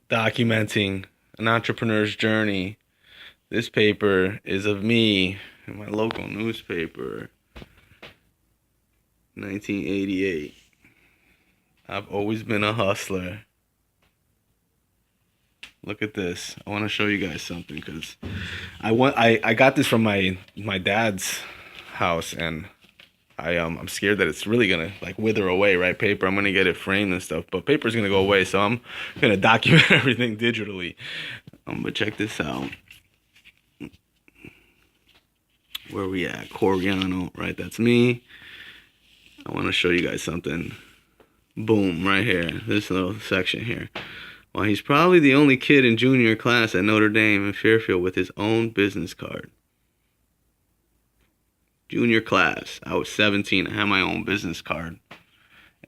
documenting an entrepreneur's journey. This paper is of me in my local newspaper, 1988. I've always been a hustler. Look at this. I want to show you guys something because I got this from my dad's house, and I'm scared that it's really gonna like wither away, right? Paper, I'm gonna get it framed and stuff, but paper's gonna go away, so I'm gonna document everything digitally. But check this out. Where we at? Coriano, right? That's me. I want to show you guys something. Boom, right here. This little section here. Well, he's probably the only kid in junior class at Notre Dame in Fairfield with his own business card. Junior class. I was 17. I had my own business card.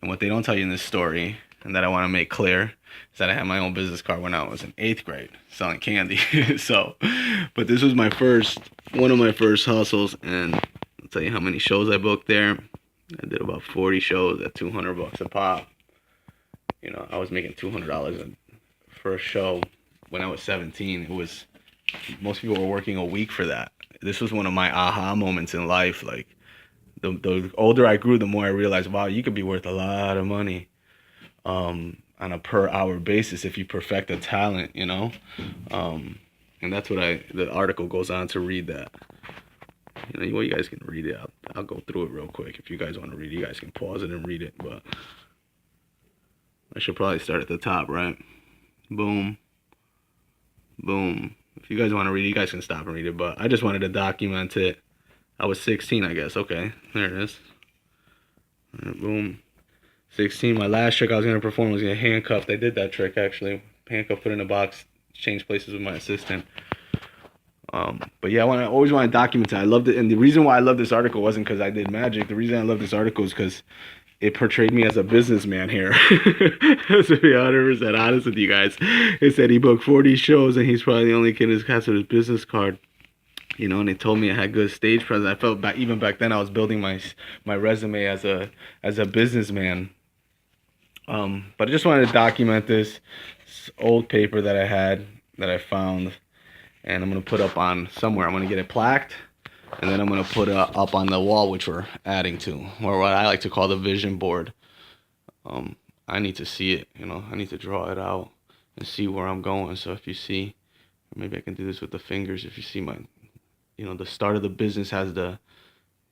And what they don't tell you in this story, and that I want to make clear, is that I had my own business card when I was in 8th grade selling candy. But this was one of my first hustles, and I'll tell you how many shows I booked there. I did about 40 shows at $200 a pop. You know, I was making $200 for a show when I was 17. Most people were working a week for that. This was one of my aha moments in life. Like, the older I grew, the more I realized, wow, you could be worth a lot of money on a per hour basis if you perfect a talent, you know? And that's what the article goes on to read that. You know, well, you guys can read it. I'll go through it real quick. If you guys want to read it, you guys can pause it and read it. But I should probably start at the top, right? Boom. Boom. If you guys want to read it, you guys can stop and read it. But I just wanted to document it. I was 16, I guess. Okay, there it is. All right, boom. 16. My last trick I was going to perform was get handcuffed. I did that trick, actually. Handcuffed, put in a box, change places with my assistant. But yeah, I always want to document it. I loved it. And the reason why I love this article wasn't because I did magic. The reason I love this article is because it portrayed me as a businessman here. To be 100% honest with you guys. It said he booked 40 shows and he's probably the only kid in his class with his business card. You know, and they told me I had good stage presence. I felt even back then I was building my resume as a businessman. But I just wanted to document this old paper that I found, and I'm gonna put up on somewhere. I'm gonna get it plaqued, and then I'm gonna put it up on the wall, which we're adding to, or what I like to call the vision board. I need to see it. You know, I need to draw it out and see where I'm going. So if you see, maybe I can do this with the fingers. If you see the start of the business has the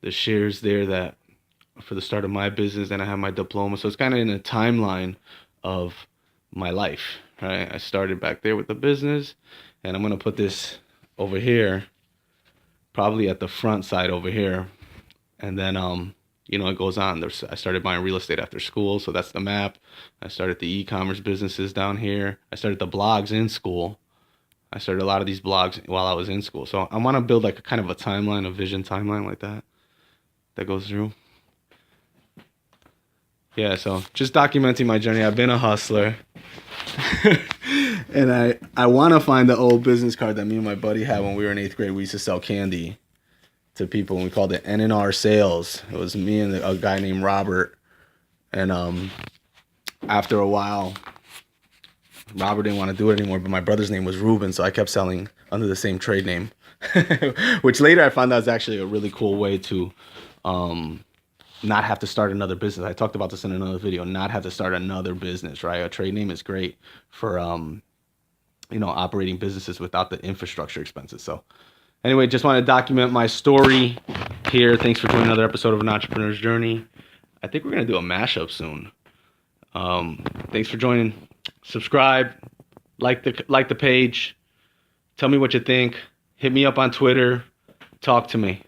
shares there that for the start of my business, then I have my diploma. So it's kind of in a timeline of my life, right? I started back there with the business, and I'm going to put this over here, probably at the front side over here. And then, it goes on. I started buying real estate after school, so that's the map. I started the e-commerce businesses down here. I started the blogs in school. I started a lot of these blogs while I was in school. So I want to build like a kind of a timeline, a vision timeline like that goes through. Yeah, so just documenting my journey. I've been a hustler. And I want to find the old business card that me and my buddy had when we were in 8th grade. We used to sell candy to people, and we called it NNR Sales. It was me and a guy named Robert. And after a while, Robert didn't want to do it anymore, but my brother's name was Ruben, so I kept selling under the same trade name, which later I found out is actually a really cool way to not have to start another business. I talked about this in another video, not have to start another business, right? A trade name is great for, operating businesses without the infrastructure expenses. So anyway, just want to document my story here. Thanks for doing another episode of An Entrepreneur's Journey. I think we're going to do a mashup soon. Thanks for joining. Subscribe, like the page. Tell me what you think. Hit me up on Twitter. Talk to me.